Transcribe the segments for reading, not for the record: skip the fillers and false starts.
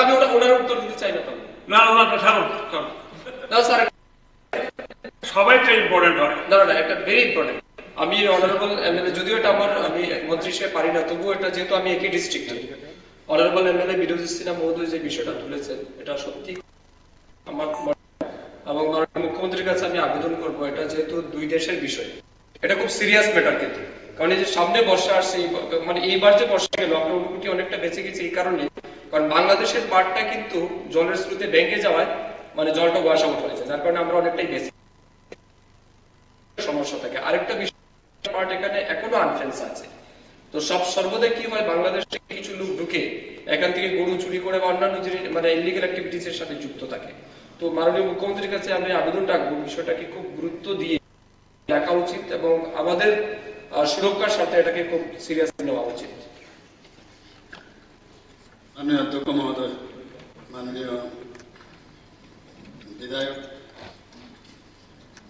আমি ওনার উত্তর দিতে চাই না। না ওনারটা ছাড়ুন, না স্যার সবাইটা ইম্পর্টেন্ট হয়। না না একটা ভেরি ইম্পর্টেন্ট। আমি অনারেবল এমএলএ, যদিও এটা আমার আমি মন্ত্রী হিসেবে পারি না, তবুও এটা যেহেতু আমি একই ডিস্ট্রিক্টে, অনারেবল এমএলএ বিরোধী সিনহা মহোদয় যে বিষয়টা তুলেছেন এটা সত্যি আমার, এবং মাননীয় মুখ্যমন্ত্রীর কাছে আমি আবেদন করবো, এটা যেহেতু দুই দেশের বিষয়, এটা খুব সিরিয়াস ম্যাটার কিন্তু। কারণ এই যে সামনে বর্ষা আসছে, মানে এইবার যে বর্ষা গেল আমরা অনুভূতি অনেকটা বেঁচে গেছি এই কারণে, কারণ বাংলাদেশের পাটটা কিন্তু জলের স্রোতে ভেঙে যাওয়ায় মানে জলটা ওয়াশ আউট হয়েছে, যার কারণে আমরা অনেকটাই বেঁচে সমস্যা থাকে। আরেকটা বিষয়, পার্ট এখানে এখনো আনফেন্স আছে। তো সর্বদা কি হয়, বাংলাদেশে কিছু লোক ঢুকে এখান থেকে গরু চুরি করে বা অন্যান্য মানে ইলিগাল অ্যাক্টিভিটিস এর সাথে যুক্ত থাকে। তো মাননীয় মুখ্যমন্ত্রীর কাছে আমি আবেদন রাখবো বিষয়টাকে খুব গুরুত্ব দিয়ে দেখা উচিত এবং আমাদের সুরক্ষার সাথে এটাকে খুব সিরিয়াসলি নেওয়া উচিত। মাননীয় অধ্যক্ষ মহোদয়, মাননীয় বিধায়ক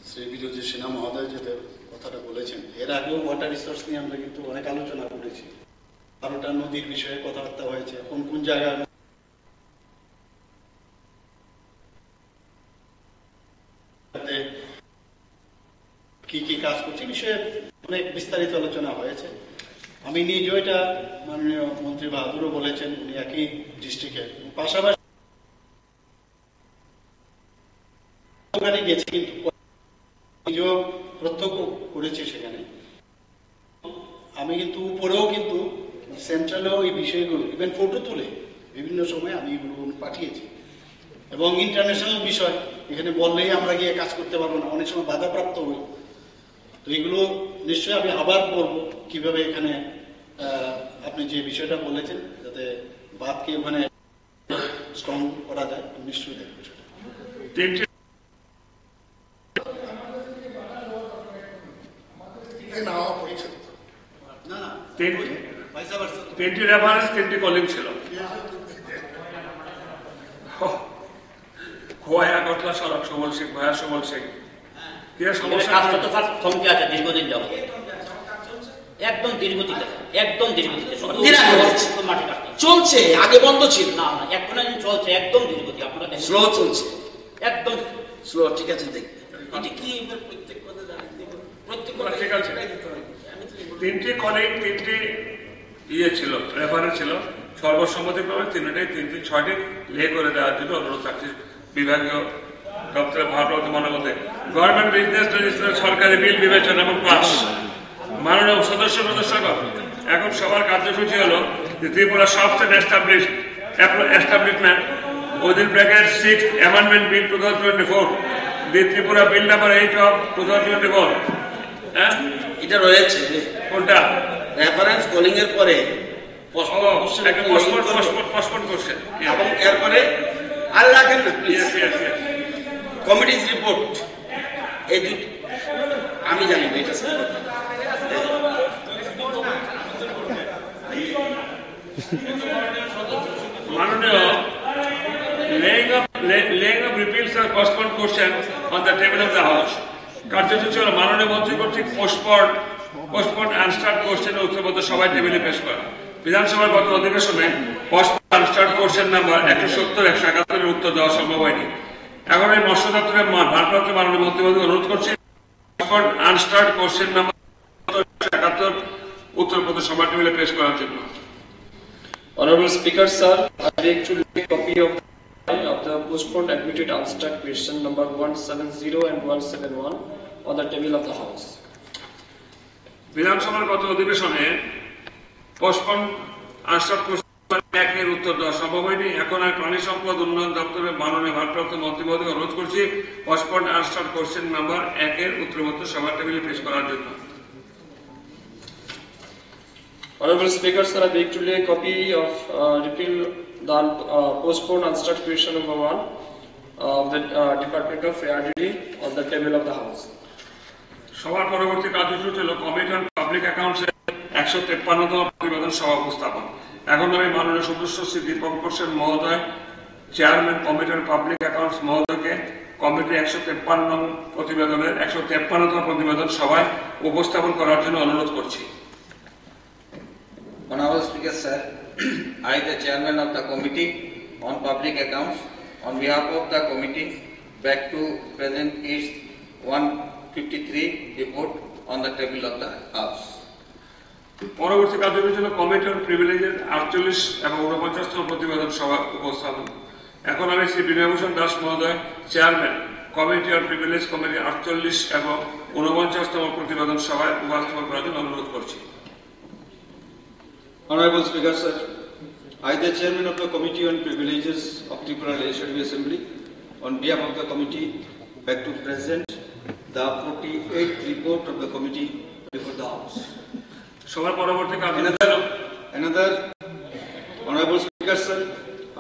শ্রী বিরোধী সিনহা মহোদয় যে কথাটা বলেছেন, এর আগেও ওয়াটার রিসোর্স নিয়ে আমরা কিন্তু অনেক আলোচনা করেছি। 12টা নদীর বিষয়ে কথাবার্তা হয়েছে, কোন কোন জায়গায় কি কি কাজ করছে বিষয়ে অনেক বিস্তারিত আলোচনা হয়েছে। আমি নিজেও এটা মাননীয় মন্ত্রী বাহাদুরও বলেছেন, উনি একই ডিস্ট্রিক্টের, পাশাপাশি ওখানে গেছি কিন্তু নিজেও প্রত্যক্ষ করেছি সেখানে। আমি কিন্তু উপরেও কিন্তু সেন্ট্রালেও এই বিষয়গুলো ইভেন ফটো তুলে বিভিন্ন সময় আমি এগুলো পাঠিয়েছি। এবং ইন্টারন্যাশনাল বিষয় এখানে বললেই আমরা গিয়ে কাজ করতে পারবো না, অনেক সময় বাধাপ্রাপ্ত হই। তো এগুলো নিশ্চয়ই আমি আবার বলবো কিভাবে এখানে আপনি যে বিষয়টা বলেছেন যাতে বাদকে ওখানে স্ট্রং করা যায়, নিশ্চয়ই দেখবো সেটা। তিনটি রেফারেন্স, তিনটি কলিং ছিল। খোয়া কতলা সড়ক, সুবল সিং, ভয়া সুবল সিং, থমকে আছে দীর্ঘদিন যাবত, একদম দীর্ঘদিন, একদম দীর্ঘদিন মাটি কাটতে চলছে, আগে বন্ধ ছিল না, না এখন চলছে একদম দীর্ঘদিন। আপনারা স্লো চলছে, একদম স্লো। ঠিক আছে, দেখি এটা কি প্রত্যেক কথা জানেন, প্রত্যেক কথা ঠিক আছে। তিনটি কলিং, তিনটি ইয়ে ছিল, রেফারেন্স ছিল, সর্বসম্মতিক্রমে তিনটি 6টি লে করে দেওয়ার জন্য অনুরোধ রাখছি বিভাগীয় দপ্তরের ভারপ্রাপ্ত মহানগরে। গভর্নমেন্ট বিজনেস রেজিস্ট্রেশন সরকারি বিল বিবেচনা এবং পাস। মাননীয় সদস্যগণ, এখন সবার কার্যসূচি হলো যে Tripura software establishment within bracket 6th Amendment Bill 2024, the Tripura Bill number 8 of 2024। এটা রয়েছে কোনটা? রেফারেন্স কলিং এর পরে পোস্টপোন করছে এবং এরপরে আর রাখেন না কমিটিজ রিপোর্ট, এই দুটো আমি জানি না এটা মাননীয় laying of repeals or postponed question on the table of the House। কার্যসূচি হল মাননীয় মন্ত্রী কর্তৃক পোস্টপোন্ড আনস্টার্ড কোশ্চেনের উত্তরপত্র সবাই টেবিলে পেশ করা। বিধানসভার গত অধিবেশনে পোস্টপোন্ড আনস্টার্ড কোশ্চেন নাম্বার 170, 171 এর উত্তর দেওয়া সম্ভব হয়নি। এখন এই মৎস্য দপ্তরের ভারপ্রাপ্ত মাননীয় মন্ত্রী অনুরোধ করছি পোস্টপোন্ড আনস্টার্ড কোশ্চেন নাম্বার 171 উত্তরপত্র সবাই টেবিলে পেশ করার জন্য। Honorable Speaker, sir, I beg to leave a copy of the postponed admitted unstuck question number 170 and 171 on the table of the House. বিধানসভার গত অধিবেশনে পোস্টপোন্ড আনস্টার্ড কোশ্চেন 1 এর উত্তর দেওয়া সম্ভব হয়নি। এখন আর প্রাণী সম্পদ উন্নয়ন দপ্তরের মাননীয় ভারপ্রাপ্ত মন্ত্রী মহোদয় অনুরোধ করছি পোস্টপোন্ড আনস্টার্ড কোশ্চেন নাম্বার 1 এর উত্তরপত্র সবার টেবিলে পেশ করার জন্য। Honorable Speaker, sir, I beg to lay a copy of repeal the postponed unstuck question number 1 of the Department of Treasury on the table of the House. সবার পরবর্তী কার্যসূচি হল কমিটি অন পাবলিক অ্যাকাউন্টস 153তম প্রতিবেদন সভা উপস্থাপন। এখন আমি মাননীয় সদস্য শ্রী দীপঙ্কর সেন মহোদয়, chairman committee on public accounts মহোদয়কে কমিটির 153নং প্রতিবেদনের 153তম প্রতিবেদন সভায় উপস্থাপন করার জন্য অনুরোধ করছি। Honorable Speaker, sir, I, the chairman of the Committee on Public Accounts, on behalf of the committee, beg to present its 153 report on the table of the House. পরবর্তী কার্যক্রম ছিল কমিটি অন প্রিভিলেজের 48 এবং 49তম প্রতিবেদন সভা উপস্থাপন। এখন আমি শ্রী বিনয়ভূষণ দাস মহোদয়, chairman committee on privilege committee 48 এবং 49তম প্রতিবেদন সভায় উপস্থাপন করার জন্য অনুরোধ করছি। Honorable Speaker, sir, I, the chairman of the Committee on Privileges of Tripura Legislative Assembly, on behalf of the committee, beg to present the 48th report of the committee before the House. সভার পরবর্তী কার্যক্রম Another, Honorable Speaker, sir,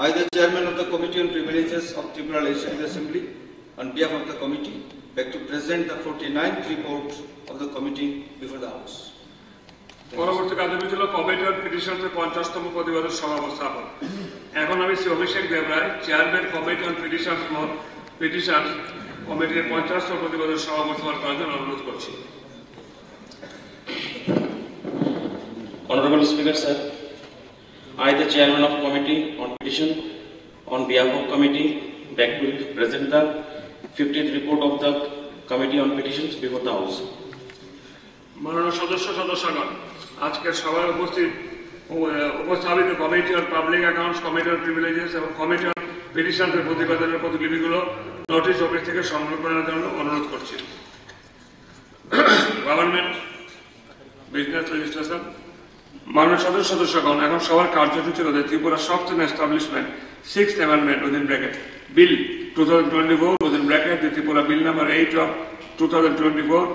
I, the chairman of the Committee on Privileges of Tripura Legislative Assembly, on behalf of the committee, beg to present the 49th report of the committee before the House. পরবর্তী কার্যক্রম ছিল committee on পিটিশনের 50তম প্রতিবেদন সভা উপস্থাপন। এখন আমি Shri Abhishek Debroy, chairman committee on petition কমিটির 50তম প্রতিবেদন সভা উপস্থাপন করার জন্য অনুরোধ করছি। Honorable Speaker, sir, I, the chairman of Committee on Petition, on behalf of committee, beg to present the 50th report of the Committee on Petitions before the House. মাননীয় সদস্যগণ, আজকের সভায় উপস্থাপিত committee on public accounts, committee on privileges এবং committee on পিটিশনের প্রতিবেদনের প্রতিলিপিগুলো notice office থেকে সংগ্রহ করার জন্য অনুরোধ করছি। Government business legislation. মাননীয় সদস্যগণ, এখন সবার কার্যসূচি হল Tripura software establishment 6th Amendment within bracket Bill 2024 within bracket the Tripura Bill number 8 of 2024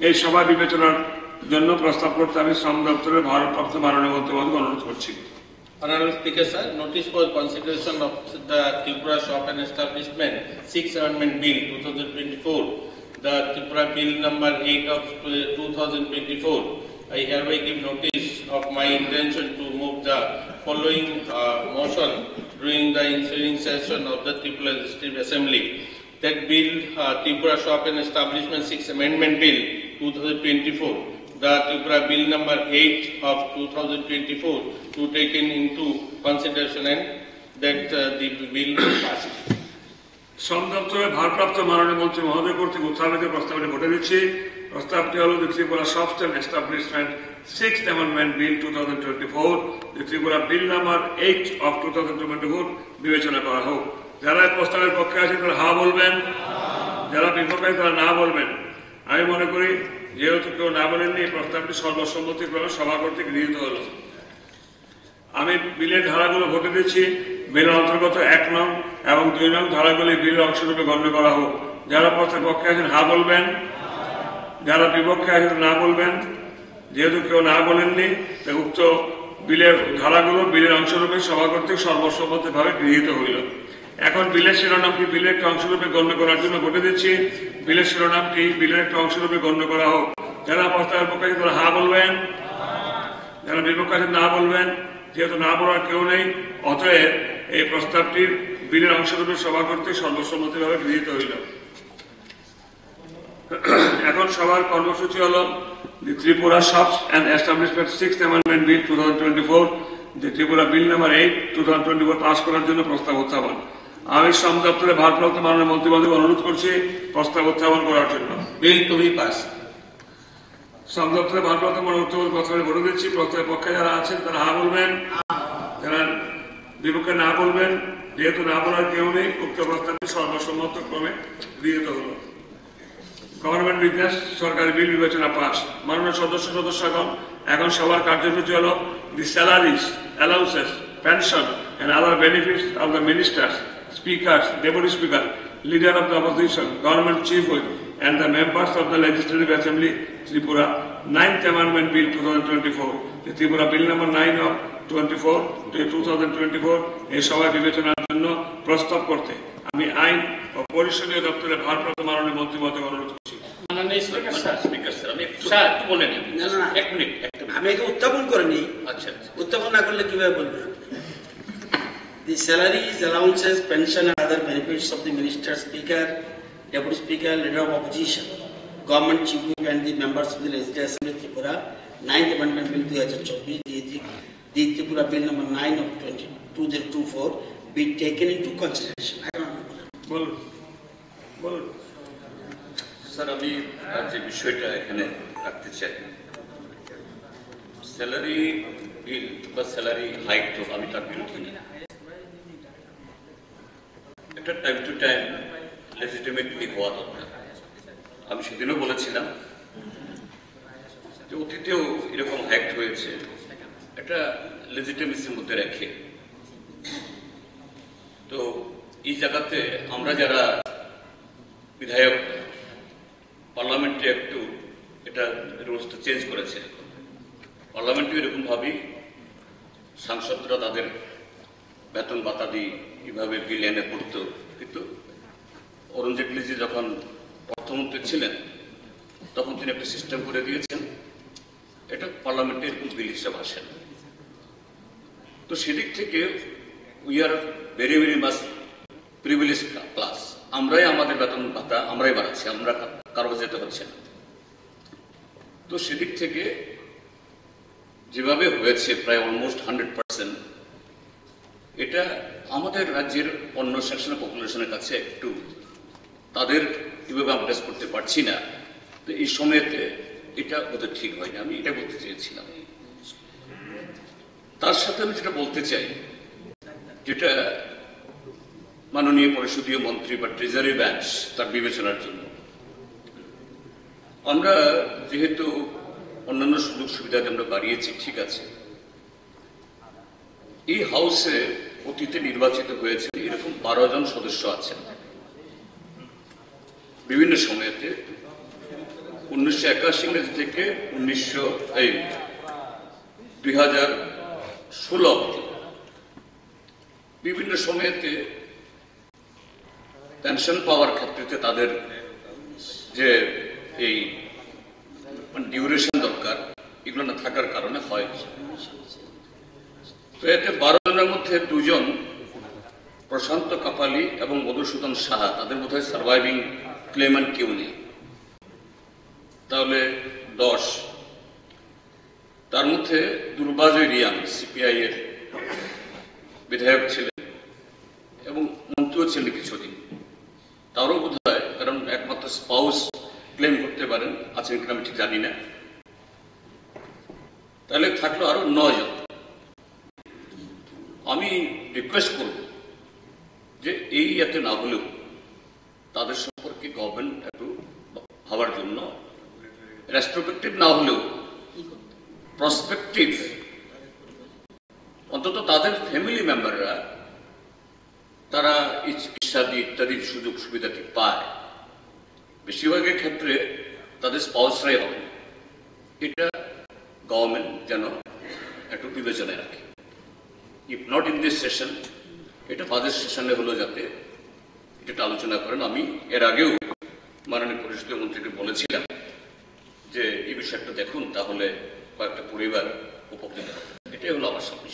এই সভা বিবেচনার জন্য প্রস্তাব করতে আমি শ্রম দপ্তরের ভারপ্রাপ্ত মাননীয় মন্ত্রীকে অনুরোধ করছি। Honorable Speaker, sir, notice for consideration of the Tripura Shop and Establishment 6th Amendment Bill 2024, the Tripura Bill number 8 of 2024. I hereby give notice of my intention to move the following motion during the ensuing session of the Tripura Legislative Assembly. That bill, Tripura Shop and Establishment 6th Amendment Bill 2024, the Tripura Bill number 8 of 2024, to taken into consideration and that the bill pass. শ্রম দপ্তরের ভারপ্রাপ্ত মাননীয় মন্ত্রী মহোদয় কর্তৃক উত্থাপিত প্রস্তাবটি ভোটে দিচ্ছি। প্রস্তাবটি হল Tripura software establishment 6th Amendment Bill 2024, Tripura bill number 8 of 2024 বিবেচনা করা হোক। যারা প্রস্তাবের পক্ষে আছেন তারা হা বলবেন, যারা বিপক্ষে তারা না বলবেন। আমি মনে করি যেহেতু কেউ না বলেননি, এই প্রস্তাবটি সর্বসম্মতিক্রমে সভা কর্তৃক গৃহীত হল। আমি বিলের ধারাগুলো ভোটে দিচ্ছি। বিলের অন্তর্গত 1 নং এবং 2 নং ধারাগুলি বিলের অংশরূপে গণ্য করা হোক। যারা প্রস্তাবের পক্ষে আছেন হা বলবেন, যারা বিপক্ষে আছেন না বলবেন। যেহেতু কেউ না বলেননি, উক্ত বিলের ধারাগুলো বিলের অংশরূপে সভা কর্তৃক সর্বসম্মতভাবে গৃহীত হইল। এখন বিলের শিরোনামটি বিলের একটি অংশরূপে গণ্য করার জন্য ভোটে দিচ্ছি। বিলের শিরোনামটি বিলের একটি অংশরূপে গণ্য করা হোক। যারা প্রস্তাবের পক্ষে আছেন তারা হা বলবেন, যারা বিপক্ষে আছেন না বলবেন। যেহেতু না বলার কেউ নেই, অতএব এই প্রস্তাবটির বিলের অংশরূপে সভা কর্তৃক সর্বসম্মতিভাবে গৃহীত হইল। এখন সবার কর্মসূচি হল Tripura shops and establishment 6th Amendment Bill 2024, Tripura bill number 8 2024 pass করার জন্য প্রস্তাব উত্থাপন। আমি শ্রম দপ্তরের ভারপ্রাপ্ত মাননীয় মন্ত্রী মহোদয়কে অনুরোধ করছি প্রস্তাব উত্থাপন করার জন্য। বিল টু বি পাস। শ্রম দপ্তরের ভারপ্রাপ্ত মাননীয় প্রস্তাবে ভোট দিচ্ছি। প্রস্তাবের পক্ষে যারা আছেন তারা হা বলবেন, যারা বিপক্ষে না বলবেন। যেহেতু না বলার কেউ নেই, উক্ত প্রস্তাবটি সর্বসম্মতক্রমে গৃহীত হল। গভর্নমেন্ট বিজনেস সরকারি বিল বিবেচনা পাস। মাননীয় সদস্যগণ, এখন সবার কার্যসূচি হল the salaries, allowances, pension and other benefits of the ministers, speakers, deputy speaker, leader of the opposition, government chief whip and the members of the Legislative Assembly Tripura 9th Amendment Bill 2024, the Tripura Bill number 9 of 2024 এই সভায় বিবেচনার জন্য প্রস্তাব করতে আমি আইন ও পরিষদীয় দপ্তরের ভারপ্রাপ্ত মাননীয় মন্ত্রী মহোদয়কে অনুরোধ করছি। মাননীয় স্পিকার স্যার, আমি একটু বলে নিই। এক মিনিট। আমি একে উত্থাপন করিনি। আচ্ছা, উত্থাপন না করলে কিভাবে বলবো? The salaries, allowances, pension and other benefits of the minister, speaker, deputy speaker, leader of opposition, government chief whip and the members of the Legislative Assembly Tripura 9th Amendment Bill 2024 the Tripura Bill number 9 of 2024 be taken into consideration. I don't know. বলুন sir আমি যে বিষয়টা এখানে রাখতে চাই, salary বিল বা salary hike তো আমি তার বিরোধী না। এটা টাইম টু টাইম লেজিটিমেটলি হওয়া দরকার। আমি সেদিনও বলেছিলাম যে অতীতেও এরকম হ্যাক্ট হয়েছে, এটা লেজিটিমেসির মধ্যে রেখে। তো এই জায়গাতে আমরা যারা বিধায়ক, পার্লামেন্টে একটু এটা রুলসটা চেঞ্জ করেছে। পার্লামেন্টে এরকম ভাবেই সাংসদরা তাদের বেতন বাতাদি কিভাবে বিল এনে করত, কিন্তু অরুণ জেটলিজি যখন অর্থমন্ত্রী ছিলেন তখন তিনি একটা সিস্টেম করে দিয়েছেন, এটা পার্লামেন্টে এরকম বিল হিসাবে আসে না। তো সেদিক থেকে we are very very much privilege class. আমরাই আমাদের বেতন ভাতা আমরাই বাড়াচ্ছি, আমরা কারো যেতে হচ্ছে না। তো সেদিক থেকে যেভাবে হয়েছে প্রায় অলমোস্ট 100%, এটা আমাদের রাজ্যের অন্য সেকশনের পপুলেশনের কাছে একটু তাদের কিভাবে আমরা টেস্ট করতে পারছি না। তো এই সময়তে এটা ওদের ঠিক হয়নি, আমি এটা বলতে চেয়েছিলাম। তার সাথে আমি যেটা বলতে চাই, যেটা মাননীয় পরিষদীয় মন্ত্রী বা ট্রেজারি বেঞ্চ তার বিবেচনার জন্য, আমরা যেহেতু অন্যান্য সুযোগ সুবিধা আমরা বাড়িয়েছি, ঠিক আছে, এই হাউসে অতীতে নির্বাচিত হয়েছে এরকম 12 জন সদস্য আছেন বিভিন্ন সময়েতে, 1981 থেকে 2016 অব্দি বিভিন্ন সময়েতে পেনশন পাওয়ার ক্ষেত্রে তাদের যে এই ডিউরেশন দরকার, এগুলো না থাকার কারণে হয়। তো এতে 12 জনের মধ্যে 2 জন প্রশান্ত কাপালি এবং মধুসূদন সাহা, তাদের বোধহয় সার্ভাইভিং ক্লেমেন্ট কেউ নেই, তাহলে 10। তার মধ্যে দুর্বাজয় রিয়াং সিপিআই এর বিধায়ক ছিলেন এবং মন্ত্রীও ছিলেন কিছুদিন, তারও বোধ হয়, কারণ একমাত্র স্পাউস ক্লেম করতে পারেন, আছেন কিনা আমি ঠিক জানি না। তাহলে থাকলো আরো 9 জন। আমি রিকোয়েস্ট করব যে এই এতে না হলেও তাদের সম্পর্কে গভর্নমেন্ট একটু ভাবার জন্য, রেস্ট্রোস্পেক্টিভ না হলেও প্রসপেক্টিভ, অন্তত তাদের ফ্যামিলি মেম্বাররা তারা চিকিৎসাদি ইত্যাদি সুযোগ সুবিধাটি পায়। বেশিরভাগের ক্ষেত্রে তাদের স্পাউসরাই হবে, এটা গভর্নমেন্ট যেন একটু বিবেচনায় রাখে। If not in this session, এটা বাজেট সেশনে হলো যাতে এটা আলোচনা করেন। আমি এর আগেও মাননীয় পরিষদীয় মন্ত্রীকে বলেছিলাম যে এই বিষয়টা দেখুন, তাহলে কয়েকটা পরিবার উপকৃত হবে। এটাই হলো আমার সামনে।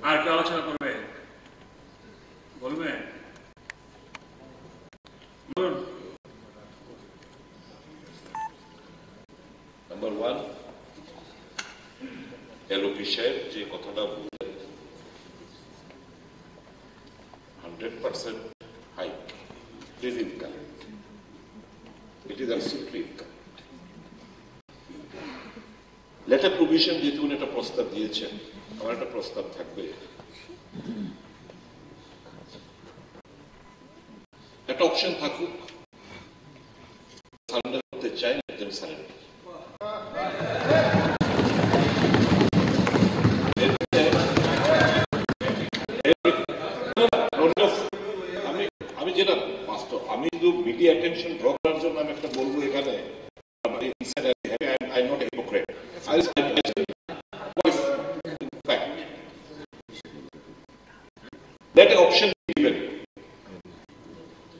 আর কি আলোচনা করবে? বলবে? বলুন। নাম্বার 1, এলওপি সাহেব যে কথাটা বললেন 100% hike is incorrect, it is absolutely incorrect. Letter provision যেহেতু উনি একটা প্রস্তাব দিয়েছেন, আমার একটা প্রস্তাব থাকবে, একটা অপশন থাকুক, সারেন্ডার করতে চাই, একজন সারেন্ডার। আমি যেটা বাস্তব, আমি শুধু মিডিয়া অ্যাটেনশন ড্র করার জন্য আমি একটা বলবো এখানে, I'm not a hypocrite. Let an option be given.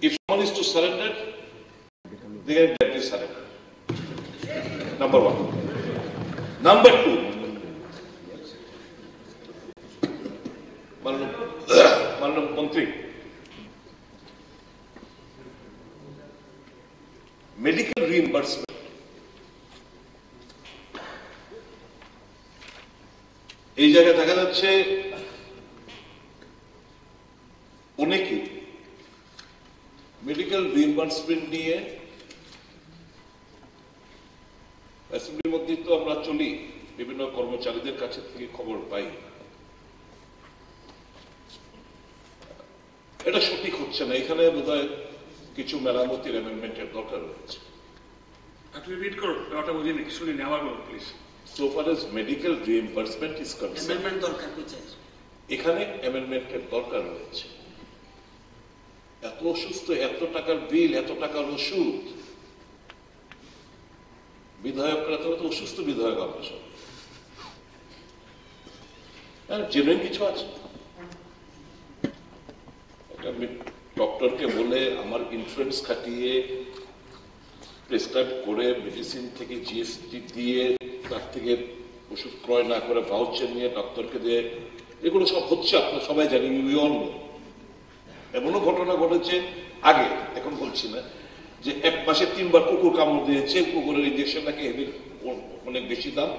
If someone is to surrender, they can let this surrender. Number 1. Number 2, মাননীয় মন্ত্রী, মেডিকেল রিইম্বার্সমেন্ট এই জায়গায় দেখা যাচ্ছে অনেকে মেডিকেল রিইম্বার্সমেন্ট নিয়ে অ্যাসেম্বলির মধ্যে তো আমরা চলি, বিভিন্ন কর্মচারীদের কাছে থেকে খবর পাই, এটা সঠিক হচ্ছে না। এখানে বোধহয় কিছু মেরামতির অ্যামেন্ডমেন্টের দরকার রয়েছে। আপনি রিড করুন, ওটা বুঝিনি, শুনিনি, আবার বলুন please. So far as medical reimbursement is concerned, এখানে অ্যামেন্ডমেন্টের দরকার রয়েছে। এত অসুস্থ, এত টাকার বিল, এত টাকার ওষুধ, বিধায়করা তো অসুস্থ বিধায়ক আমরা সব, জেনুইন কিছু আছে। ডক্টরকে বলে আমার ইন্স্যুরেন্স খাটিয়ে প্রেসক্রাইব করে মেডিসিন থেকে জিএসটি দিয়ে তার থেকে ওষুধ ক্রয় না করে ভাউচার নিয়ে ডক্টরকে দিয়ে, এগুলো সব হচ্ছে, আপনারা সবাই জানি, এমনও ঘটনা ঘটেছে আগে, এখন বলছি না, যে এক মাসে 3 বার কুকুর কামড় দিয়েছে, কুকুরের ইঞ্জেকশন নাকি অনেক বেশি দাম,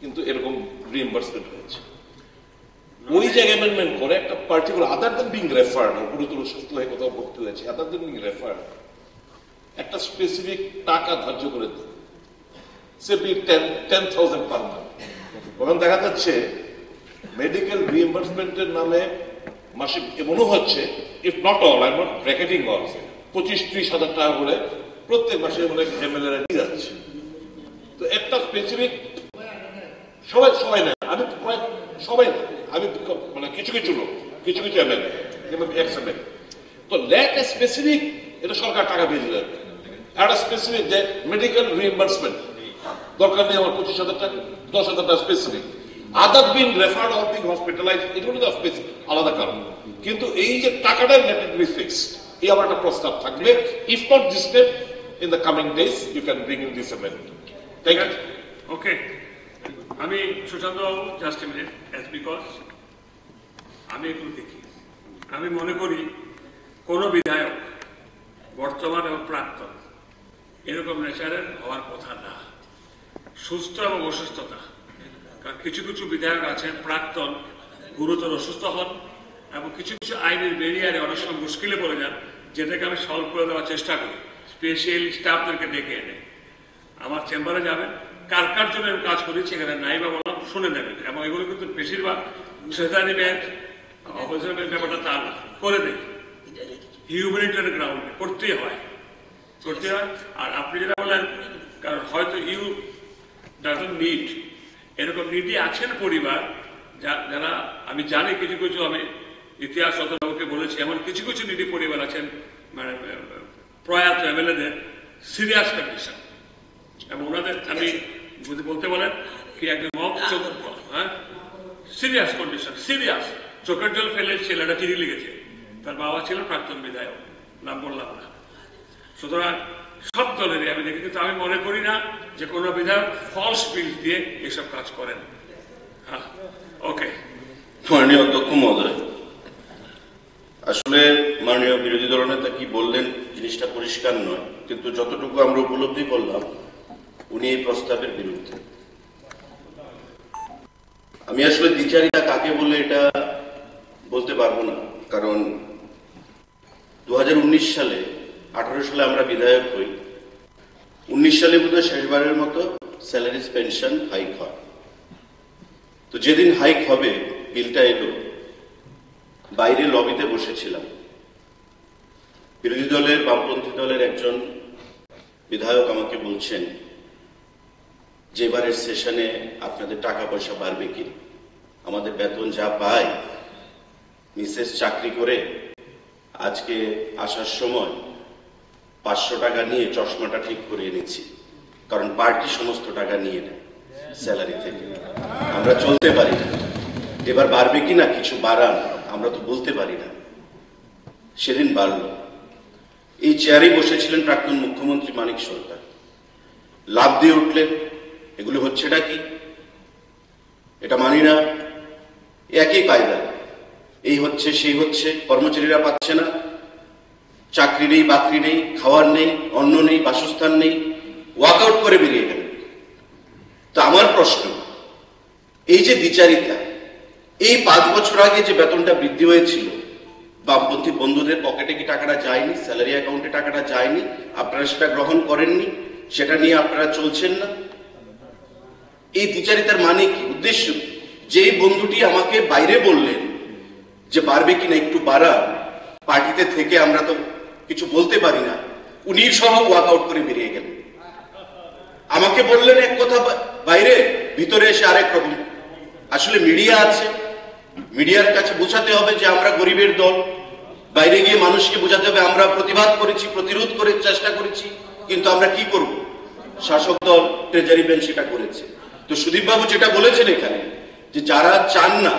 কিন্তু এরকম রিইম্বার্সমেন্ট হয়েছে। ওই জায়গায় অ্যামেন্ডমেন্ট করে একটা পার্টিকুলার, আদার দেন বিং রেফার্ড, গুরুতর অসুস্থ হয়ে কোথাও ভর্তি হয়েছে, আদার দেন বিং রেফার্ড, একটা স্পেসিফিক টাকা ধার্য করে দেয়, সে 10,000 পার মান্থ। তখন দেখা যাচ্ছে মেডিকেল রিইম্বার্সমেন্টের নামে মাসে এমনও হচ্ছে, if not all, I am not bracketing all, 25-30 হাজার টাকা করে প্রত্যেক মাসে অনেক এমএলএরা নিয়ে যাচ্ছে। তো একটা স্পেসিফিক, সবাই না, আমি সবাই না, আমি মানে কিছু কিছু লোক, কিছু কিছু এমএলএ, যেমন এক্স এমএলএ, তো লেট এ স্পেসিফিক, এটা সরকার টাকা দিয়ে দেবে, একটা স্পেসিফিক যে মেডিকেল রিইম্বার্সমেন্ট দরকার নেই আমার 25,000 টাকা, 10,000 টাকা specific, other being referred or being hospitalise, এগুলো তো স্পেসিফিক আলাদা কারণ। কিন্তু এই যে টাকাটা লেট ইট বি ফিক্সড, এই আমার একটা প্রস্তাব থাকবে। If not this step, in the coming days you can bring in this amendment. Thank you. Okay, আমি সুশান্ত বাবু, just a minute, as because আমি একটু দেখি, আমি মনে করি কোন বিধায়ক বর্তমান এবং প্রাক্তন এরকম নেচারের হওয়ার কথা না, সুস্থ এবং অসুস্থতা। কারণ কিছু কিছু বিধায়ক আছেন প্রাক্তন, গুরুতর অসুস্থ হন এবং কিছু কিছু আইনের বেরিয়ারে অনেক সময় মুশকিলে পড়ে যান, যেটাকে আমি সলভ করে দেওয়ার চেষ্টা করি, স্পেশাল স্টাফদেরকে ডেকে এনে আমার চেম্বারে যাবেন, কার কার জন্য আমি কাজ করেছি এখানে নাই বা বললাম, শুনে নেবেন। এবং এগুলো কিন্তু বেশিরভাগ ট্রেজারি ব্যাংক, অপোজিশন ব্যাংক ব্যাপারটা তা না, করে দেয় হিউম্যানিটারিয়ান গ্রাউন্ডে, করতেই হয়। আর আপনি যেটা বললেন, কারণ হয়তো ইউ ডাজন্ট নিড, এরকম নিডি আছেন পরিবার যারা, আমি জানি কিছু কিছু, আমি ইতিহাস শতবাবুকে বলেছি, এমন কিছু কিছু নিডি পরিবার আছেন, মানে প্রয়াত এমএলএদের সিরিয়াস কন্ডিশন, এবং ওনাদের আমি যদি বলতে বলেন কি একজন সিরিয়াস কন্ডিশন, সিরিয়াস, চোখের জল ফেলে ছেলেটা চিঠি লিখেছে, তার বাবা ছিল প্রাক্তন বিধায়ক, নাম বললাম না। সুতরাং সব দলেরই আমি দেখি, কিন্তু আমি মনে করি না যে কোনো বিধায়ক ফলস বিল দিয়ে এসব কাজ করেন। হ্যাঁ, ওকে। মাননীয় অধ্যক্ষ মহোদয়, আসলে মাননীয় বিরোধী দলনেতা কি বললেন জিনিসটা পরিষ্কার নয়, কিন্তু যতটুকু আমরা উপলব্ধি করলাম উনি এই প্রস্তাবের বিরুদ্ধে। আমি আসলে দ্বিচারিতা কাকে বলে এটা বলতে পারবো না, কারণ 2019 সালে 18 সালে আমরা বিধায়ক হই, 19 সালে বোধহয় শেষবারের মতো স্যালারিজ পেনশন হাইক হয়। তো যেদিন হাইক হবে বিলটা এলো, বাইরে লবিতে বসেছিলাম, বিরোধী দলের বামপন্থী দলের একজন বিধায়ক আমাকে বলছেন যে এবারের সেশনে আপনাদের টাকা পয়সা বাড়বে কি, আমাদের বেতন যা পাই, মিসেস চাকরি করে আজকে আসার সময় 500 টাকা নিয়ে চশমাটা ঠিক করে এনেছি, কারণ পার্টি সমস্ত টাকা নিয়ে নেয় স্যালারি থেকে, আমরা চলতে পারি না, এবার বাড়বে কিনা কিছু বাড়ান, আমরা তো বলতে পারি না। সেদিন বাড়ল। এই চেয়ারে বসেছিলেন প্রাক্তন মুখ্যমন্ত্রী মানিক সরকার, লাভ দিয়ে উঠলেন, এগুলো হচ্ছেটা কি, এটা মানি না, একই কায়দা, এই হচ্ছে সেই হচ্ছে, কর্মচারীরা পাচ্ছে না, চাকরি নেই, বাকরি নেই, খাওয়ার নেই, অন্ন নেই, বাসস্থান নেই, ওয়াকআউট করে বেরিয়ে গেলেন। তো আমার প্রশ্ন, এই যে দ্বিচারিতা, এই 5 বছর আগে যে বেতনটা বৃদ্ধি হয়েছিল, বামপন্থী বন্ধুদের পকেটে কি টাকাটা যায়নি? স্যালারি অ্যাকাউন্টে টাকাটা যায়নি? আপনারা সেটা গ্রহণ করেননি, সেটা নিয়ে আপনারা চলছেন না। এই দ্বিচারিতার মানে কি, উদ্দেশ্য? যেই বন্ধুটি আমাকে বাইরে বললেন যে বাড়বে কিনা একটু বাড়া, পার্টিতে থেকে আমরা তো কিছু বলতে পারি না, উনি সহ ওয়াক আউট করে বেরিয়ে গেলেন। আমাকে বললেন এক কথা বাইরে, ভিতরে এসে আরেক রকম। আসলে মিডিয়া আছে, মিডিয়ার কাছে বোঝাতে হবে যে আমরা গরিবের দল, বাইরে গিয়ে মানুষকে বোঝাতে হবে আমরা প্রতিবাদ করেছি, প্রতিরোধ করে চেষ্টা করেছি, কিন্তু আমরা কি করব? শাসক দল ট্রেজারি বেঞ্চ সেটা করেছে। তো সুদীপ বাবু যেটা বলেছেন এখানে, যে যারা চান না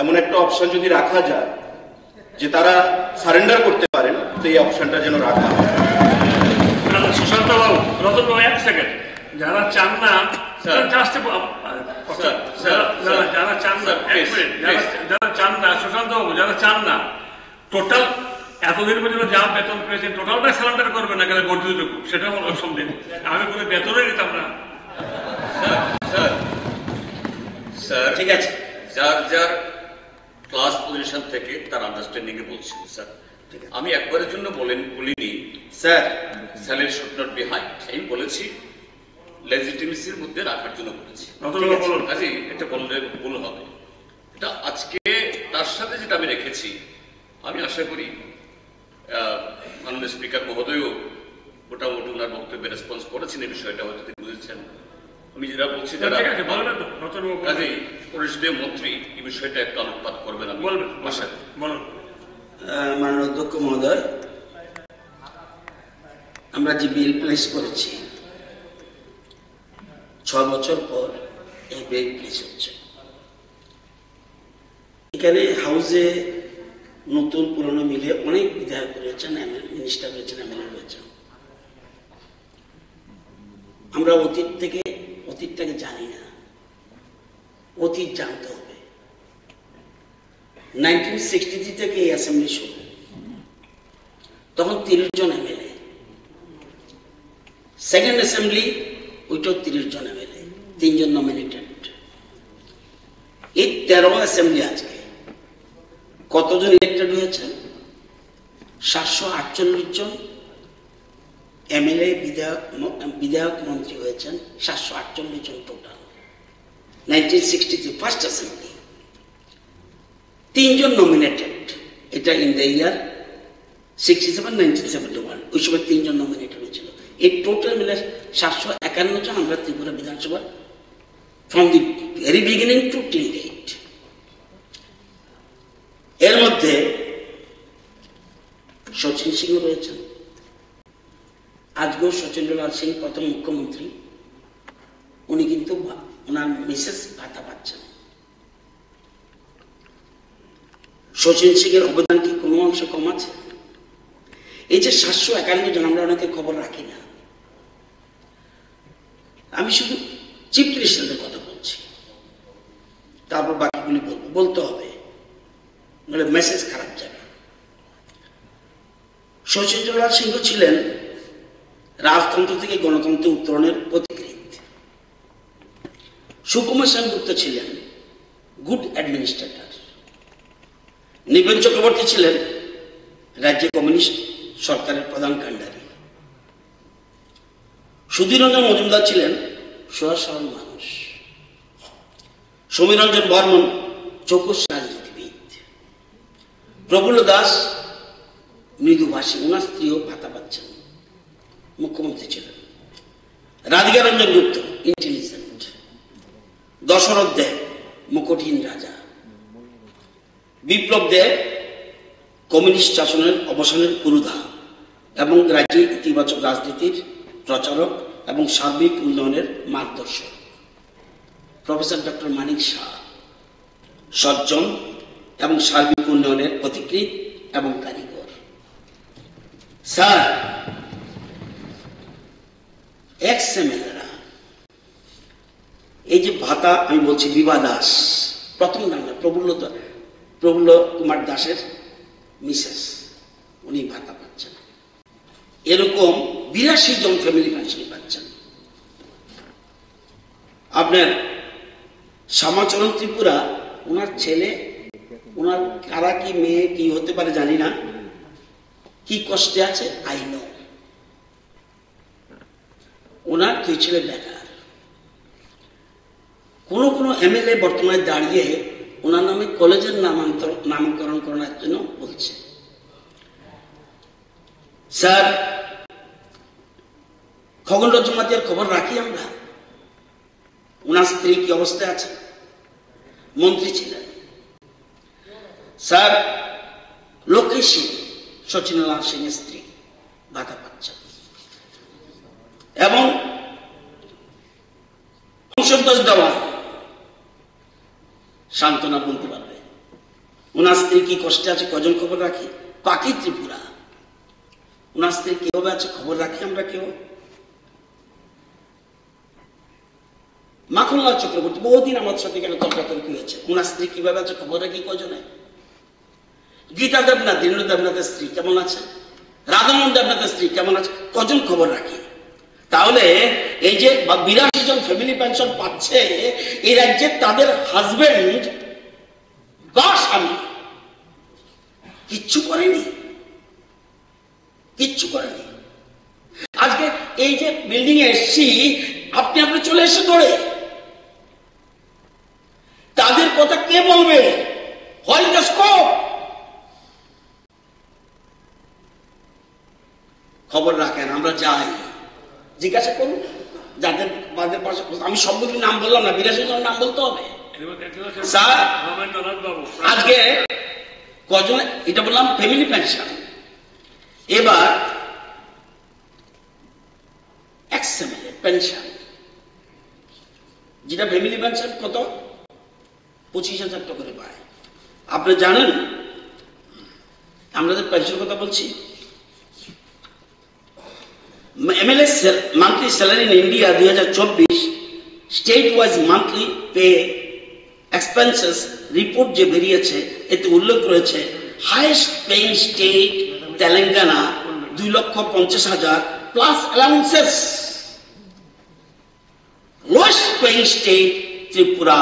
এমন একটা অপশন যদি রাখা যায় যে তারা সারেন্ডার করতে পারেন, তো এই অপশনটা যেন রাখা হয়। সুশান্ত বাবু, রতন বাবু, এক সেকেন্ড। যারা চান না, যারা চান না, যারা চান না, সুশান্ত বাবু, যারা চান না টোটাল এতদিন পর্যন্ত যা বেতন পেয়েছেন টোটালটা সারেন্ডার করবে না, গেলে গর্জিতটুকু সেটা হলো অসম্ভব। আমি কোনো বেতনই নিতাম না। স্যার ঠিক আছে, যার যার ক্লাস পজিশন থেকে তার আন্ডারস্ট্যান্ডিং এ বলছি স্যার। আমি একবারের জন্য বলিনি sir salary should not be high, আমি বলেছি লেজিটিমেসির মধ্যে রাখার জন্য বলেছি। কাজেই এটা বললে ভুল হবে। এটা আজকে তার সাথে যেটা আমি রেখেছি, আমি আশা করি মাননীয় স্পিকার মহোদয়ও মোটামুটি ওনার বক্তব্যে রেসপন্স করেছেন এই বিষয়টা, হয়তো তিনি বুঝেছেন। আমি যেটা বলছি কাজেই পরিষদীয় মন্ত্রী এই বিষয়টা একটু আলোকপাত করবেন। আমি বলবেন মাননীয় অধ্যক্ষ মহোদয়, আমরা যে বিল প্লেস করেছি 6 বছর পর এই বিল প্লেস হচ্ছে। এখানে হাউসে নতুন পুরনো মিলে অনেক বিধায়ক রয়েছেন, মিনিস্টার রয়েছেন, এমএলএ রয়েছেন। আমরা অতীতটাকে জানি না, অতীত জানতে হবে। 1963 থেকে এই অ্যাসেম্বলি শুরু, তখন 30 জন এমএলএ। সেকেন্ড অ্যাসেম্বলি, ওইটাও 30 জন এমএলএ, 3 জন নমিনেটেড। এই 13 অ্যাসেম্বলি আজকে কতজন ইলেক্টেড হয়েছে? 748 জন এমএলএ, বিধায়ক, মন্ত্রী হয়েছেন 748 জন টোটাল। 1963 ফার্স্ট অ্যাসেম্বলি, 3 জন নমিনেটেড। এটা ইন দ্য ইয়ার 67, 1971, ওই সময় 3 জন নমিনেটেড হয়েছিল। এই টোটাল মিলে 751 জন আমরা ত্রিপুরা বিধানসভা, from the very beginning to till date. এর মধ্যে শচীন সিংহ রয়েছেন। আজকেও সচিন্দ্রলাল সিং প্রথম মুখ্যমন্ত্রী, উনি কিন্তু ওনার মিসেস ভাতা পাচ্ছেন। শচীন সিং এর অবদান কি কোনো অংশে কম আছে? এই যে 751 জন, আমরা অনেকে খবর রাখি না। আমি শুধু চিফ মিনিস্টারের কথা বলছি, তারপর বাকিগুলি বলতে হবে, নাহলে মেসেজ খারাপ যাবে। সচিন্দ্রলাল সিংহ ছিলেন রাজতন্ত্র থেকে গণতন্ত্রে উত্তরণের পথিকৃৎ। সুকুমার সেনগুপ্ত ছিলেন গুড অ্যাডমিনিস্ট্রেটর। নিপেন চক্রবর্তী ছিলেন রাজ্যে কমিউনিস্ট সরকারের প্রধান কাণ্ডারী। সুধীর রঞ্জন মজুমদার ছিলেন সহজ সরল মানুষ। সমীর রঞ্জন বর্মন চৌকস রাজনীতিবিদ। প্রফুল্ল দাস মৃদুভাষী, ওনার স্ত্রীও ভাতা পাচ্ছেন, মুখ্যমন্ত্রী ছিলেন। রাধিকা রঞ্জন গুপ্ত ইন্টেলিজেন্ট। দশরথ দেব মুকুটহীন রাজা। বিপ্লব দেব কমিউনিস্ট শাসনের অবসানের পুরোধা এবং রাজ্যে ইতিবাচক রাজনীতির প্রচারক এবং সার্বিক উন্নয়নের মার্গদর্শক। প্রফেসর ডক্টর মানিক শাহ সজ্জন এবং সার্বিক উন্নয়নের পথিকৃৎ এবং কারিগর। স্যার, এক্স এমএলএরা এই যে ভাতা, আমি বলছি বিভা দাস, প্রথম নাম প্রফুল্ল কুমার দাসের মিসেস, উনি ভাতা পাচ্ছেন। এরকম 82 জন ফ্যামিলি পেনশন পাচ্ছেন। আপনার শ্যামাচরণ ত্রিপুরা ওনার ছেলে, ওনার কারা কি মেয়ে কি হতে পারে জানি না, কি কষ্টে আছে আই নো। ওনার দুই ছেলে বেকার। কোন কোন এমএলএ বর্তমানে দাঁড়িয়ে ওনার নামে কলেজের নামকরণ করার জন্য বলছে। স্যার, খগন রজমাতিয়ার খবর রাখি আমরা, ওনার স্ত্রী কি অবস্থায় আছে, মন্ত্রী ছিলেন। স্যার, লক্ষ্মী সিং, শচীন্দ্রনাথ সিং এর স্ত্রী, ভাতা পাচ্ছেন। এবং অংশদাস দেওয়া সান্ত্বনা বলতে পারবে ওনার স্ত্রী কি কষ্টে আছে, কজন খবর রাখি। পাখি ত্রিপুরা, ওনার স্ত্রী কিভাবে আছে খবর রাখি আমরা কেউ। মাখনলাল চক্রবর্তী বহুদিন আমার সাথে কেন তর্কাতর্কি হয়েছে, ওনার স্ত্রী কিভাবে আছে খবর রাখি কজনে। গীতা দেবনাথ, দীনেন্দ্র দেবনাথের স্ত্রী কেমন আছে, রাধামোহন দেবনাথের স্ত্রী কেমন আছে, কজন খবর রাখি। তাহলে এই যে 82 জন ফ্যামিলি পেনশন পাচ্ছে এই রাজ্যে, তাদের হাজবেন্ড বা স্বামী কিচ্ছু করেনি, কিচ্ছু করেনি। আজকে এই যে বিল্ডিং এ এসছি, আপনি চলে এসে দৌড়ে, তাদের কথা কে বলবে, হোয়াট ইজ দ্য স্কোপ। খবর রাখেন, আমরা যাই, জিজ্ঞাসা করুন যাদের পাশে। আমি সবগুলি নাম বললাম না, 82 জনের নাম বলতে হবে। স্যার, আজকে কজন, এটা বললাম ফ্যামিলি পেনশন। এবার এক্স-এমএলএ পেনশন, যেটা ফ্যামিলি পেনশন কত, 25,000 টাকা করে পায়। আপনি জানেন আমরা যে পেনশন কথা বলছি, MLA monthly salary in India 2024 state wise monthly pay expenses report যে বেরিয়েছে, এতে উল্লেখ রয়েছে highest paying state Telangana 2,50,000 plus allowances, lowest paying state Tripura.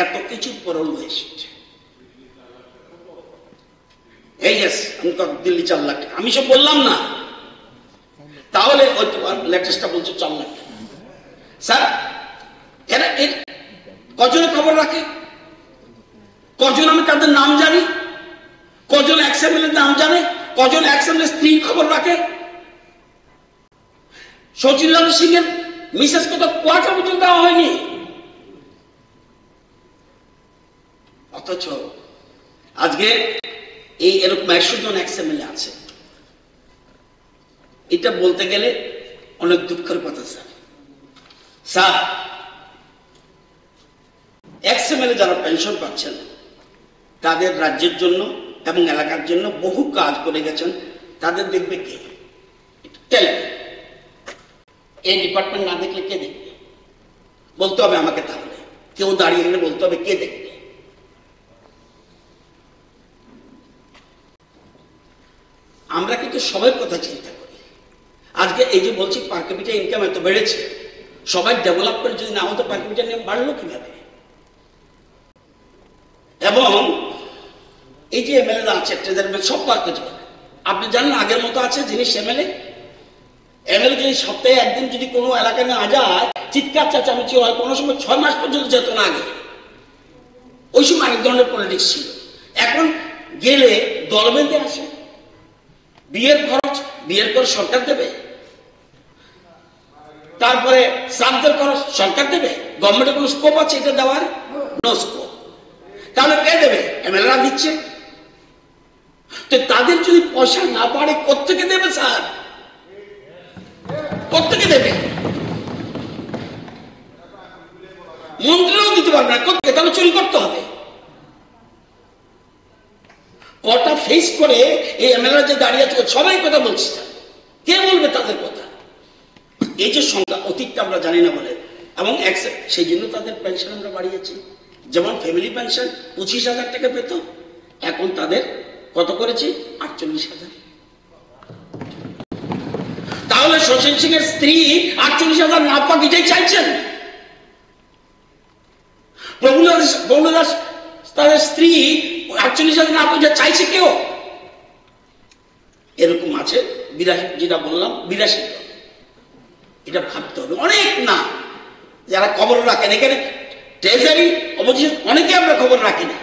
এত কিছু পরও lowest। এই আমি তো দিল্লি 4 লাখ টাকা, আমি সব বললাম না। তাহলে লেটেস্টটা বলছে 4 লাখ টাকা। স্যার, এরা কজনে খবর রাখে, কজন আমি তাদের নাম জানি, কজন এক্স-এমএলএর নাম জানে, কজন এক্স-এমএলএর স্ত্রী খবর রাখে। শচীন্দ্রনাথ সিং এর মিসেস কত কোয়ার্টার পর্যন্ত দেওয়া হয়নি। অথচ আজকে এই এরকম 100 জন এক্স-এমএলএ আছে। এটা বলতে গেলে অনেক দুঃখের কথা স্যার। স্যার, এক্স-এমএলএ যারা পেনশন পাচ্ছেন, তাদের রাজ্যের জন্য এবং এলাকার জন্য বহু কাজ করে গেছেন, তাদের দেখবে কে? এই ডিপার্টমেন্ট না দেখলে কে দেখবে? বলতে হবে আমাকে, তাহলে কেউ দাঁড়িয়ে গেলে বলতে হবে কে দেখবে। আমরা কিন্তু সবার কথা চিন্তা করি। আজকে এই যে বলছি পার ক্যাপিটা ইনকাম এত বেড়েছে, সবাই ডেভেলপ করে যদি না হতো পার ক্যাপিটা ইনকাম বাড়লো কিভাবে? এবং এই যে এমএলএ আছে, ট্রেজারি সব পার করতে পারে। আপনি জানেন আগের মতো আছে জিনিস এমএলএ যদি সপ্তাহে একদিন যদি কোনো এলাকায় না যায়, চিৎকার চেঁচামেচি হয়, কোনো সময় 6 মাস পর্যন্ত যেত না আগে। ওই সময় আরেক ধরনের পলিটিক্স ছিল। এখন গেলে দল বেঁধে আসে, বিয়ের খরচ বিয়ের পর সরকার দেবে, তারপরে শ্রাদ্ধের খরচ সরকার দেবে। গভর্নমেন্টের কোন স্কোপ আছে এটা দেওয়ার? No scope. তাহলে কে দেবে? এমএলএরা দিচ্ছে। তো তাদের যদি পয়সা না পারে কোত্থেকে দেবে স্যার? কোত্থেকে দেবে? মন্ত্রীরাও দিতে পারবে না, কোত্থেকে? তাহলে চুরি করতে হবে। কটা ফেস করে এই এমএলএরা যে দাঁড়িয়ে আছে সবাই কথা বলছে, কে বলবে তাদের কথা? এই যে সংখ্যা অতীতটা আমরা জানি না বলে, এবং সেই জন্য তাদের পেনশন আমরা বাড়িয়েছি। যেমন ফ্যামিলি পেনশন 25,000 টাকা পেত, এখন তাদের কত করেছি? 48,000। তাহলে শচীন সিং এর স্ত্রী 48,000 না পাক এটাই চাইছেন। প্রফুল্ল দাস তার স্ত্রী 48,000 না পয়সা চাইছে কেউ? এরকম আছে 82, যেটা বললাম 82। এটা ভাবতে হবে। অনেক না যারা খবর রাখেন, এখানে ট্রেজারি অপোজিশন অনেকে আমরা খবর রাখি না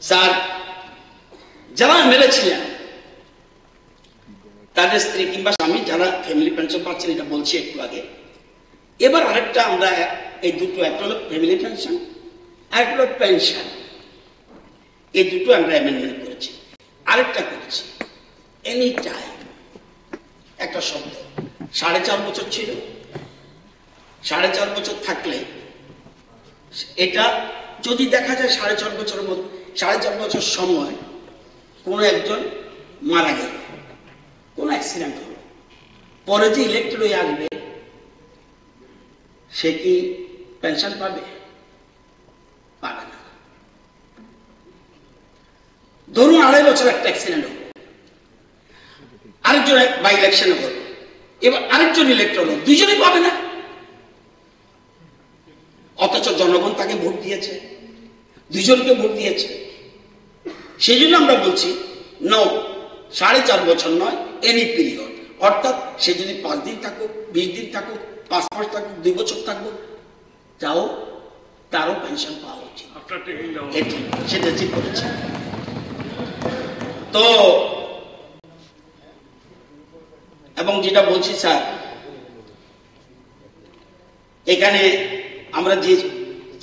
স্যার। যারা এমএলএ ছিলেন তাদের স্ত্রী কিংবা স্বামী যারা ফ্যামিলি পেনশন পাচ্ছেন, এটা বলছি একটু আগে। এবার আরেকটা আমরা এই দুটো, একটা হলো ফ্যামিলি পেনশন আর একটা হলো পেনশন, এই দুটো আমরা অ্যামেন্ডমেন্ট করেছি। আরেকটা করেছি এনি টাইম, একটা শব্দ 4.5 বছর ছিল। 4.5 বছর থাকলে এটা যদি দেখা যায় 4.5 বছরের মধ্যে 4.5 বছর সময় কোন একজন মারা গেল, কোন অ্যাক্সিডেন্ট হলো, পরে যে ইলেক্টেড হয়ে আসবে সে কি পেনশন পাবে? পাবে না। ধরুন 2.5 বছর একটা অ্যাক্সিডেন্ট হলো, আরেকজন বাই ইলেকশনে হলো, এবার আরেকজন ইলেক্ট হলো, দুজনেই পাবে না। অথচ জনগণ তাকে ভোট দিয়েছে, দুজনকে ভোট দিয়েছে। সেই জন্য আমরা বলছি নো, 4.5 বছর নয়, এনি পিরিয়ড। অর্থাৎ সে যদি 5 দিন থাকুক, 20 দিন থাকুক, 5 মাস থাকুক, 2 বছর থাকুক, তারও পেনশন পাওয়া উচিত। সেটা ঠিক করেছে। তো এবং যেটা বলছি স্যার, এখানে আমরা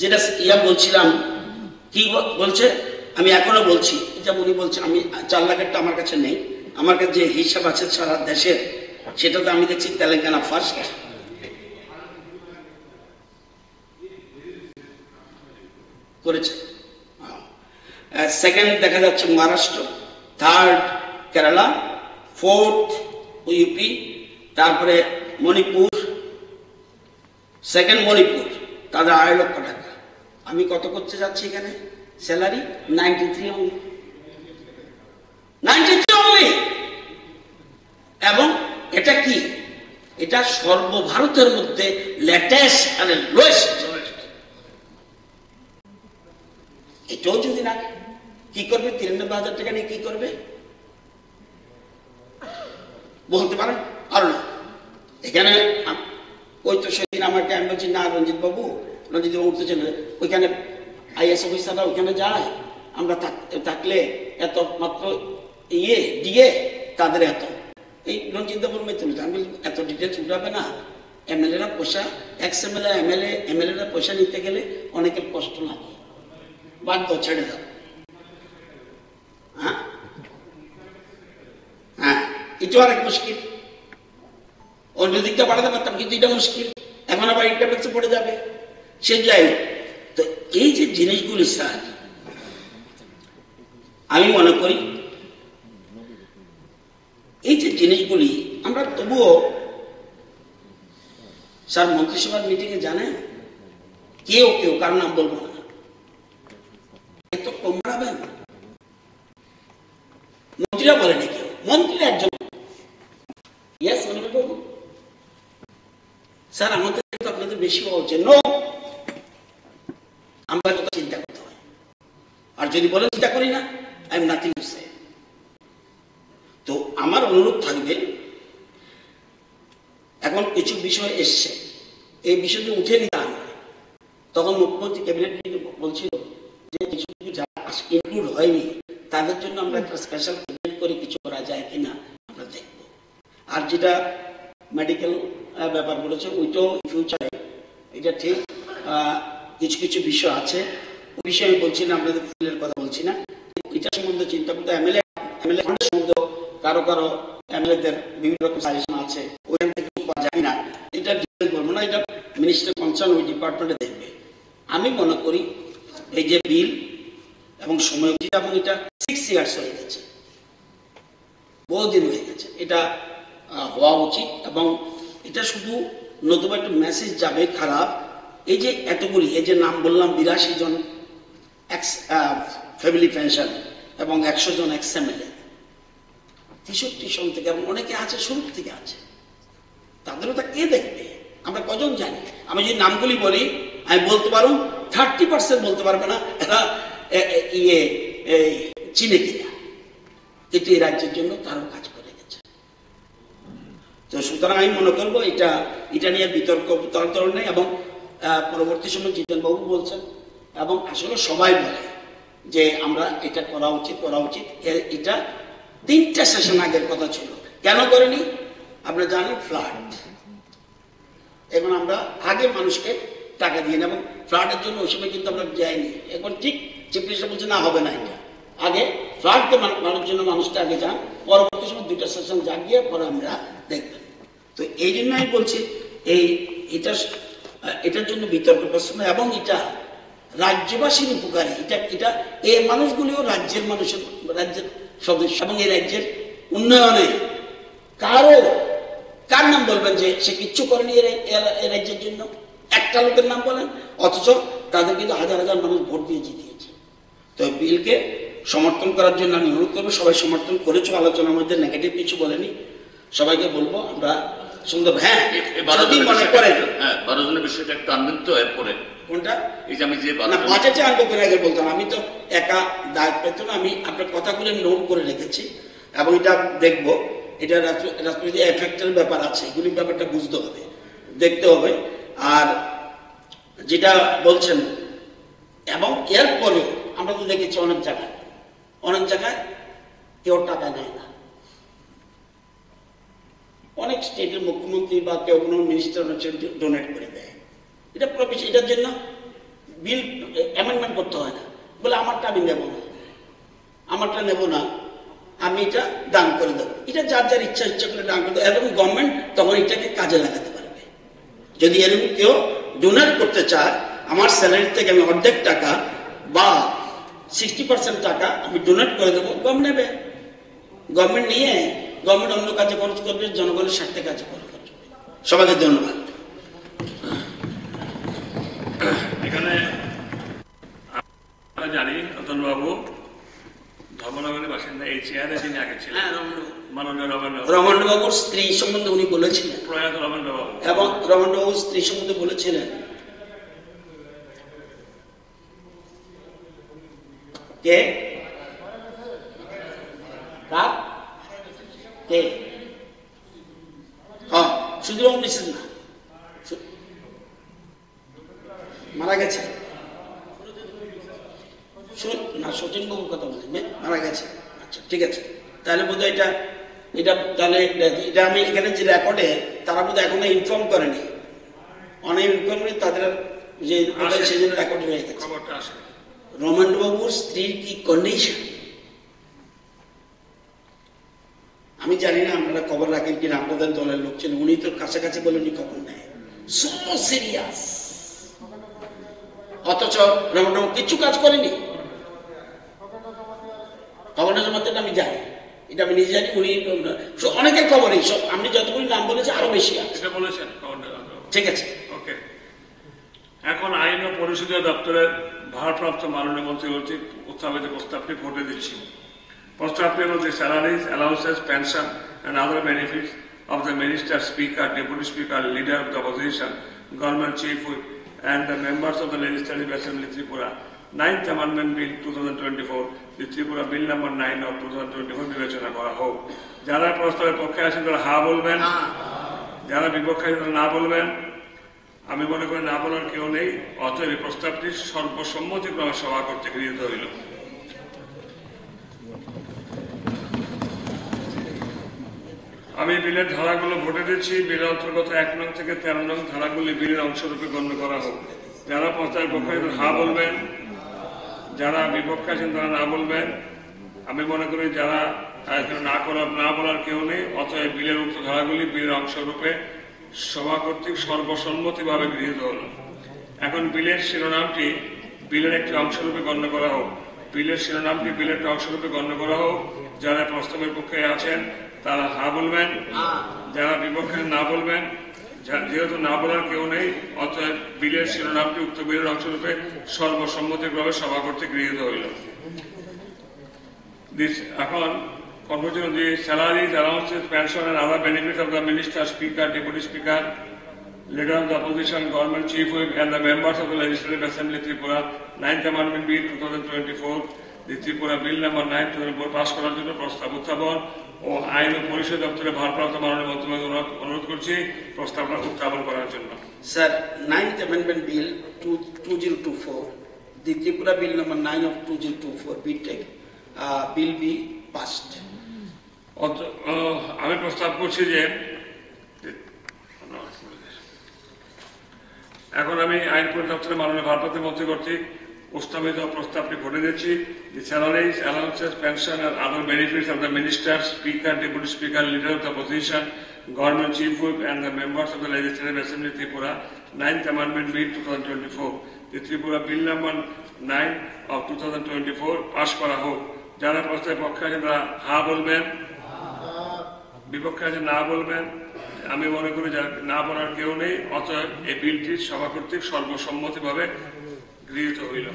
যেটা বলছিলাম, কি বলছে আমি এখনো বলছি, এটা উনি বলছে, আমি 4 লাখেরটা আমার কাছে নেই, আমার কাছে যে হিসাব আছে সারা দেশের, সেটাতে আমি দেখছি তেলেঙ্গানা ফার্স্ট, করেছে। সেকেন্ড দেখা যাচ্ছে Maharashtra, third Kerala, fourth UP, তারপরে মণিপুর, সেকেন্ড মণিপুর, তাদের 2.5 লক্ষ টাকা। আমি কত করতে যাচ্ছি এখানে স্যালারি? 93 only, 93 only. এবং এটা কি? এটা সর্বভারতের মধ্যে লেটেস্ট আর লোয়েস্ট। এটাও যদি না, কি করবে? 93,000 টাকা নিয়ে কি করবে বলতে পারেন? আর না, এখানে ওই তো সেদিন আমাকে আমি বলছি না রঞ্জিত বাবু উঠতেছেন, ওইখানে আইএস অফিসাররা ওইখানে যায়, আমরা থাকলে এত মাত্র দিয়ে তাদের এত, এই রঞ্জিত বাবুর মেয়ে তুলতে, আমি এত ডিটেলস উঠাবে না। এমএলএরা পয়সা, এক্স এমএলএরা পয়সা নিতে গেলে অনেকের কষ্ট লাগে, বাধ্য ছেড়ে দাও। হ্যাঁ, এটাও আরেক মুশকিল। অন্য দিকটা বাড়াতে পারতাম, কিন্তু এটা মুশকিল। এখন আবার ইনকাম ট্যাক্সে পড়ে যাবে, সে যাই। তো এই যে জিনিসগুলি স্যার, আমি মনে করি এই যে জিনিসগুলি আমরা তবুও স্যার মন্ত্রিসভার মিটিং এ জানেন কেউ কার নাম বলবো না, এত কম বাড়াবেন। মন্ত্রীরা বলেনি কেউ, মন্ত্রীরা একজন স্যার আমাদের তো আপনাদের বেশি হওয়া উচিত। নো, আমরা কথা চিন্তা করতে হয়। আর যদি বলেন চিন্তা করি না, I am nothing to say. তো আমার অনুরোধ থাকবে, এখন কিছু বিষয় এসছে, এই বিষয়টি উঠে নিতে হবে। তখন মুখ্যমন্ত্রী ক্যাবিনেট বলছিল যে কিছু যারা ইনক্লুড হয়নি তাদের জন্য আমরা একটা স্পেশাল ক্যাবিনেট করে কিছু করা যায় কিনা আমরা দেখব। আর যেটা মেডিকেল ব্যাপার বলেছে, ওইটাও ফিউচারে, এটা ঠিক কিছু বিষয় আছে, ওই বিষয়ে আমি বলছি না, আপনাদের ফিলের কথা বলছি না, এটা সম্বন্ধে চিন্তা করতে এমএলএ সম্বন্ধে কারো এমএলএদের বিভিন্ন রকম সাজেশন আছে, ওইখান থেকে পাওয়া যায় না, এটা ডিটেইলস বলবো না, এটা মিনিস্টার কনসার্ন ওই ডিপার্টমেন্টে দেখবে। আমি মনে করি এই যে বিল এবং সময়, এবং এটা 6 ইয়ার্স হয়ে গেছে, বহুদিন হয়ে গেছে, এটা হওয়া উচিত। এবং এটা শুধু নতুবা একটা মেসেজ যাবে খারাপ, এই যে এতগুলি, এই যে নাম বললাম 82 জন ফ্যামিলি পেনশন এবং 100 জন এক্স এমএলএ, 63 সন থেকে, এবং অনেকে আছে শুরু থেকে আছে, তাদেরও তা কে দেখবে? আমরা কজন জানি? আমি যদি নামগুলি বলি, আমি বলতে পারুন 30% বলতে পারবে না এরা চিনে কিনা, কিন্তু এই রাজ্যের জন্য তারও কাজ করে গেছে। তো সুতরাং আমি মনে করবো এটা নিয়ে বিতর্ক নেই। এবং পরবর্তী সময় জিতেন বাবু বলছেন এবং আসলে সবাই বলে যে আমরা এটা করা উচিত। এটা 3টা সেশন আগের কথা ছিল, কেন করেনি আপনারা জানেন? ফ্লাড। এখন আমরা আগে মানুষকে টাকা দিয়ে নেব ফ্লাডের জন্য, ওই সময় কিন্তু আমরা যাইনি। এখন ঠিক চিফ মিনিস্টার বলছে না, হবে না, এটা আগে ফ্লাডকে মানুষের জন্য মানুষটা আগে যান, পরবর্তী সময় 2টা সেশন জাগিয়ে পরে আমরা দেখবেন। তো এই জন্য আমি বলছি এটার জন্য বিতর্ক প্রশ্ন, এবং এটা রাজ্যবাসীর উপকারী। এটা এই মানুষগুলিও রাজ্যের সদস্য, এবং এই রাজ্যের উন্নয়নে কার নাম বলবেন যে সে কিচ্ছু করেনি এই রাজ্যের জন্য? একটা লোকের নাম বলেন, অথচ তাদের কিন্তু হাজার হাজার মানুষ ভোট দিয়ে জিতিয়েছে। তো বিলকে সমর্থন করার জন্য আমি অনুরোধ করবো, সবাই সমর্থন করেছো, আলোচনার মধ্যে নেগেটিভ কিছু বলেনি। সবাইকে বলবো আমরা সুন্দর, হ্যাঁ 12 জনের বিষয়টা একটু আনবেন তো এরপরে। কোনটা? এই যে আমি যে বাজেটে আনবো করে আগে বলতাম, আমি তো একা দায়িত্ব পেত না, আমি আপনার কথাগুলো নোট করে রেখেছি এবং এটা দেখবো। এটা রাষ্ট্রপতি এফেক্টের ব্যাপার আছে, এগুলি ব্যাপারটা বুঝতে হবে, দেখতে হবে। আর যেটা বলছেন, এবং এরপরেও আমরা তো দেখেছি অনেক জায়গায় কেউ টাকা নেয় না। অনেক স্টেটের মুখ্যমন্ত্রী বা কেউ কোনো মিনিস্টার ডোনেট করে দেয়। এটার জন্য বিল অ্যামেন্ডমেন্ট করতে হয় না, বলে আমারটা আমি নেব না, আমি এটা দান করে দেবো। এটা যার ইচ্ছা করে দান করে দেবো, এবং গভর্নমেন্ট তখন এটাকে কাজে লাগাতে পারবে। যদি এরকম কেউ ডোনেট করতে চায়, আমার স্যালারি থেকে আমি অর্ধেক টাকা বা 60% টাকা আমি ডোনেট করে দেবো, গভর্নমেন্ট নিয়ে গভর্নমেন্ট অন্য কাজে খরচ করবে, জনগণের স্বার্থে কাজে খরচ করবে। সবাইকে ধন্যবাদ। এখানে আমরা জানি রতনবাবু ধর্মনগরের বাসিন্দা, এই চেয়ারে যিনি আগে ছিলেন মাননীয় রমণবাবুর স্ত্রী সম্বন্ধে উনি বলেছিলেন, প্রয়াত রমণবাবু, এবং রমণবাবুর স্ত্রী সম্বন্ধে বলেছিলেন কে সুধীরবাবু নিচ্ছেন মারা গেছে না, সচিন বাবুর কথা বলছেন, মারা গেছে। আচ্ছা ঠিক আছে, তাহলে বোধহয় এটা তাহলে এটা আমি এখানে যে রেকর্ডে তারা বোধহয় এখনো ইনফর্ম করেনি, অনেক ইনফর্ম করে তাদের যে সেই জন্য রেকর্ড হয়ে গেছে। রমন বাবুর স্ত্রীর কি কন্ডিশন আমি জানি না, আপনারা খবর রাখেন কিনা, আপনাদের দলের লোক ছিলেন, উনি তো কাছাকাছি বলে উনি খবর নেয়, সো সিরিয়াস। অথচ রমন বাবু কিছু কাজ করেনি। খবরটা জমাতে আমি জানি, এটা আমি নিজে জানি, উনি অনেকের খবরই সব আপনি যতগুলি নাম বলেছে আরো বেশি আছে। ঠিক আছে, ওকে। এখন আইন ও পরিষদীয় দপ্তরের ভারপ্রাপ্ত মাননীয় মন্ত্রী কর্তৃক উত্থাপিত প্রস্তাবটি ভোটে দিচ্ছি। প্রস্তাবটির মধ্যে salaries, allowances, pension and other benefits of the Minister, Speaker, Deputy Speaker, Leader of the Opposition, Government Chief Whip and the members of the Legislative Assembly Tripura, 9th Amendment Bill 2024, the Tripura Bill number 9 of 2024 বিবেচনা করা হোক। যারা প্রস্তাবের পক্ষে আছেন তারা হা বলবেন, যারা বিপক্ষে আছেন তারা না বলবেন। আমি মনে করি না বলার কেউ নেই, অতএব এই প্রস্তাবটি সর্বসম্মতিক্রমে সভা করতে গৃহীত হইল। আমি বিলের ধারাগুলো ভোটে দিচ্ছি। বিলের অন্তর্গত 1 নং থেকে 13 নং ধারাগুলি বিলের অংশরূপে গণ্য করা হোক। যারা প্রস্তাবের পক্ষে হা বলবেন, যারা বিপক্ষে আছেন তারা না বলবেন। আমি মনে করি যারা না বলার কেউ নেই, অতএব বিলের উক্ত ধারাগুলি বিলের অংশরূপে সভা কর্তৃক সর্বসম্মতিভাবে গৃহীত হল। এখন বিলের শিরোনামটি বিলের একটি অংশরূপে গণ্য করা হোক। বিলের শিরোনামটি বিলের একটি অংশরূপে গণ্য করা হোক। যারা প্রস্তাবের পক্ষে আছেন তারা হা বলবেন, যারা বিপক্ষে না বলবেন। যেহেতু না বলার কেউ নেই, অতএব বিলের শিরোনামটি উক্ত বিলের অংশরূপে সর্বসম্মতিক্রমে সভা কর্তৃক গৃহীত হইল। এখন confusion the salaries, allowances, pension and other benefits of the Minister, Speaker, Deputy Speaker, Leader of the Opposition, Government Chief Whip and the members of the Legislative Assembly Tripura, 9th Amendment Bill 2024, the Tripura Bill number 9 2004 pass করার জন্য প্রস্তাব উত্থাপন ও আইন ও পরিষদ দপ্তরের ভারপ্রাপ্ত মাননীয় মন্ত্রীকে অনুরোধ করছি প্রস্তাবটা উত্থাপন করার জন্য। Sir, 9th Amendment Bill 2024, the Tripura Bill number 9 of 2024 will be passed. আমি প্রস্তাব করছি যে এখন আমি আইন পরিদপ্তরের মাননীয় ভারপ্রাপ্ত মন্ত্রী কর্তৃক প্রস্তাবিত প্রস্তাবটি ভোটে দিচ্ছি। The salaries, allowances, pension and other benefits of the minister, speaker, deputy speaker, leader of the opposition, government chief whip and the members of the Legislative Assembly Tripura, 9th Amendment Bill 2024, the Tripura Bill number 9 of 2024 pass করা হোক। যারা প্রস্তাবের পক্ষে আছেন তারা হা বলবেন, বিপক্ষে আছে না বলবেন। আমি মনে করি না বলার কেউ নেই, অতএব এই বিলটি সভা কর্তৃক সর্বসম্মতিভাবে গৃহীত হইল।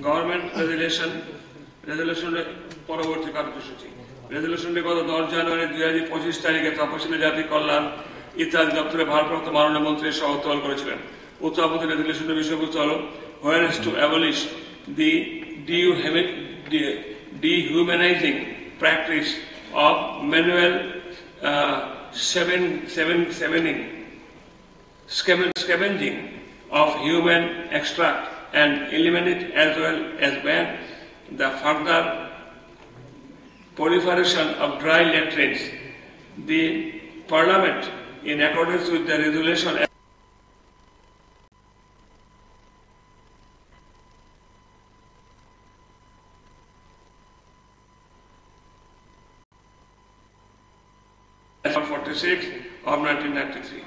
গভর্নমেন্ট রেজুলেশনের পরবর্তী কার্যসূচি। রেজুলেশনটি গত 10 জানুয়ারি 2025 তারিখে তপশিলি জাতি কল্যাণ ইত্যাদি দপ্তরের ভারপ্রাপ্ত মাননীয় মন্ত্রী সহ উত্থাপন করেছিলেন। উত্থাপিত রেজুলেশনের বিষয়বস্তু হল whereas to abolish the dehumanizing practice of manual scavenging of human extract and eliminate as well as ban the further proliferation of dry latrines. The Parliament, in accordance with the resolution of 46 of 1993.